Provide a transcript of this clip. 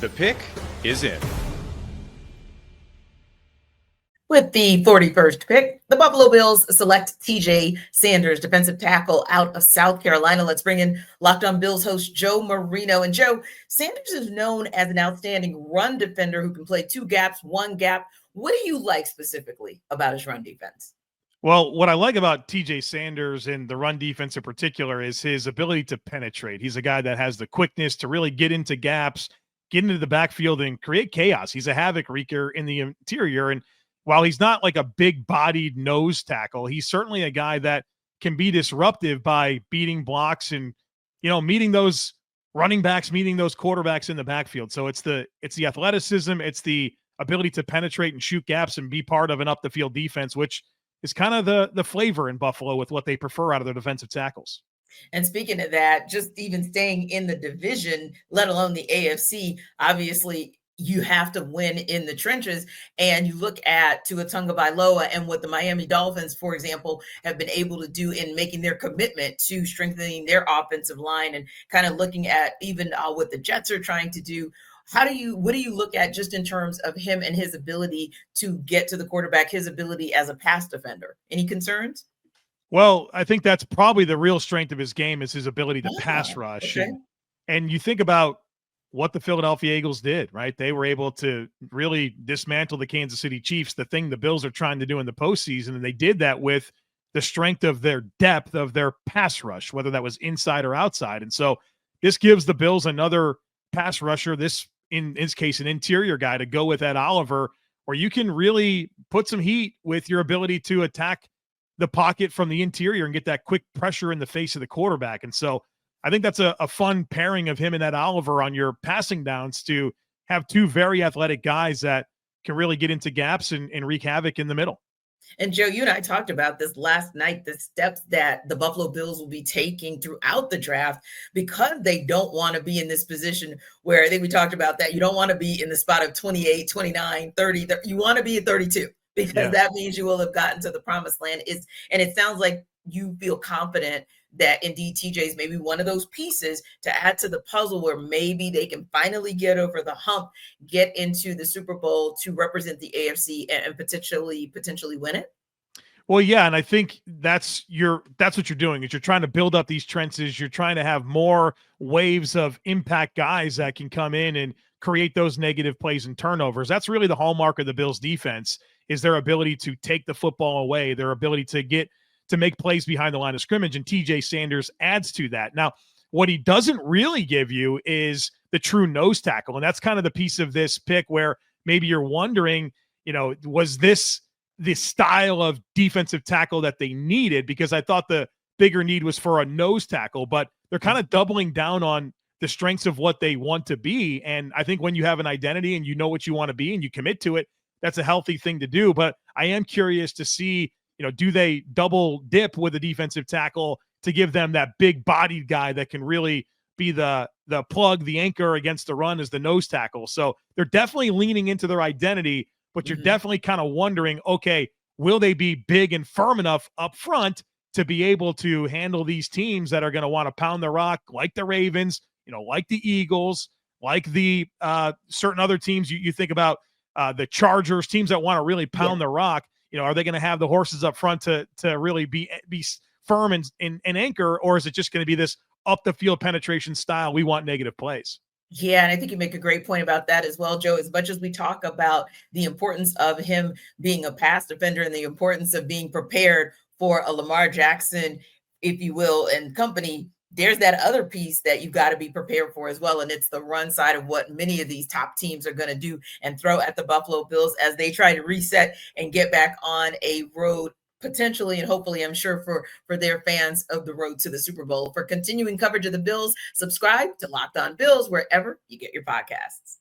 The pick is in. With the 41st pick, the Buffalo Bills select TJ Sanders, defensive tackle out of South Carolina. Let's bring in Locked On Bills host Joe Marino. And Joe, Sanders is known as an outstanding run defender who can play two gaps, one gap. What do you like specifically about his run defense? Well, what I like about TJ Sanders and the run defense in particular is his ability to penetrate. He's a guy that has the quickness to really get into gaps, get into the backfield, and create chaos. He's a havoc wreaker in the interior. And while he's not like a big bodied nose tackle, he's certainly a guy that can be disruptive by beating blocks and, meeting those running backs, meeting those quarterbacks in the backfield. So it's the athleticism, it's the ability to penetrate and shoot gaps and be part of an up the field defense, which is kind of the flavor in Buffalo with what they prefer out of their defensive tackles. And speaking of that, just even staying in the division, let alone the AFC, obviously you have to win in the trenches. And you look at Tua Tagovailoa and what the Miami Dolphins, for example, have been able to do in making their commitment to strengthening their offensive line and kind of looking at even what the Jets are trying to do. What do you look at just in terms of him and his ability to get to the quarterback, his ability as a pass defender? Any concerns? Well, I think that's probably the real strength of his game is his ability to pass rush. Okay. And you think about what the Philadelphia Eagles did, right? They were able to really dismantle the Kansas City Chiefs, the thing the Bills are trying to do in the postseason. And they did that with the strength of their depth of their pass rush, whether that was inside or outside. And so this gives the Bills another pass rusher, in his case, an interior guy to go with Ed Oliver, where you can really put some heat with your ability to attack the pocket from the interior and get that quick pressure in the face of the quarterback. And so I think that's a fun pairing of him and Ed Oliver on your passing downs to have two very athletic guys that can really get into gaps and wreak havoc in the middle. And Joe, you and I talked about this last night, the steps that the Buffalo Bills will be taking throughout the draft because they don't want to be in this position where I think we talked about that. You don't want to be in the spot of 28, 29, 30. You want to be at 32 because that means you will have gotten to the promised land. And it sounds like you feel confident that indeed TJ is maybe one of those pieces to add to the puzzle where maybe they can finally get over the hump, get into the Super Bowl to represent the AFC and potentially win it. Well, yeah, and I think that's what you're doing is you're trying to build up these trenches. You're trying to have more waves of impact guys that can come in and create those negative plays and turnovers. That's really the hallmark of the Bills defense is their ability to take the football away, their ability to make plays behind the line of scrimmage, and TJ Sanders adds to that. Now, what he doesn't really give you is the true nose tackle, and that's kind of the piece of this pick where maybe you're wondering, was this the style of defensive tackle that they needed? Because I thought the bigger need was for a nose tackle, but they're kind of doubling down on the strengths of what they want to be. And I think when you have an identity and you know what you want to be and you commit to it, that's a healthy thing to do. But I am curious to see, do they double dip with a defensive tackle to give them that big bodied guy that can really be the plug, the anchor against the run as the nose tackle? So they're definitely leaning into their identity, but you're definitely kind of wondering, okay, will they be big and firm enough up front to be able to handle these teams that are going to want to pound the rock like the Ravens, like the Eagles, like the certain other teams you think about, the Chargers, teams that want to really pound the rock. Are they going to have the horses up front to really be firm and anchor, or is it just going to be this up the field penetration style? We want negative plays. Yeah, and I think you make a great point about that as well, Joe. As much as we talk about the importance of him being a pass defender and the importance of being prepared for a Lamar Jackson, if you will, and company, there's that other piece that you've got to be prepared for as well. And it's the run side of what many of these top teams are going to do and throw at the Buffalo Bills as they try to reset and get back on a road, potentially and hopefully, I'm sure, for their fans of the road to the Super Bowl. For continuing coverage of the Bills, subscribe to Locked On Bills wherever you get your podcasts.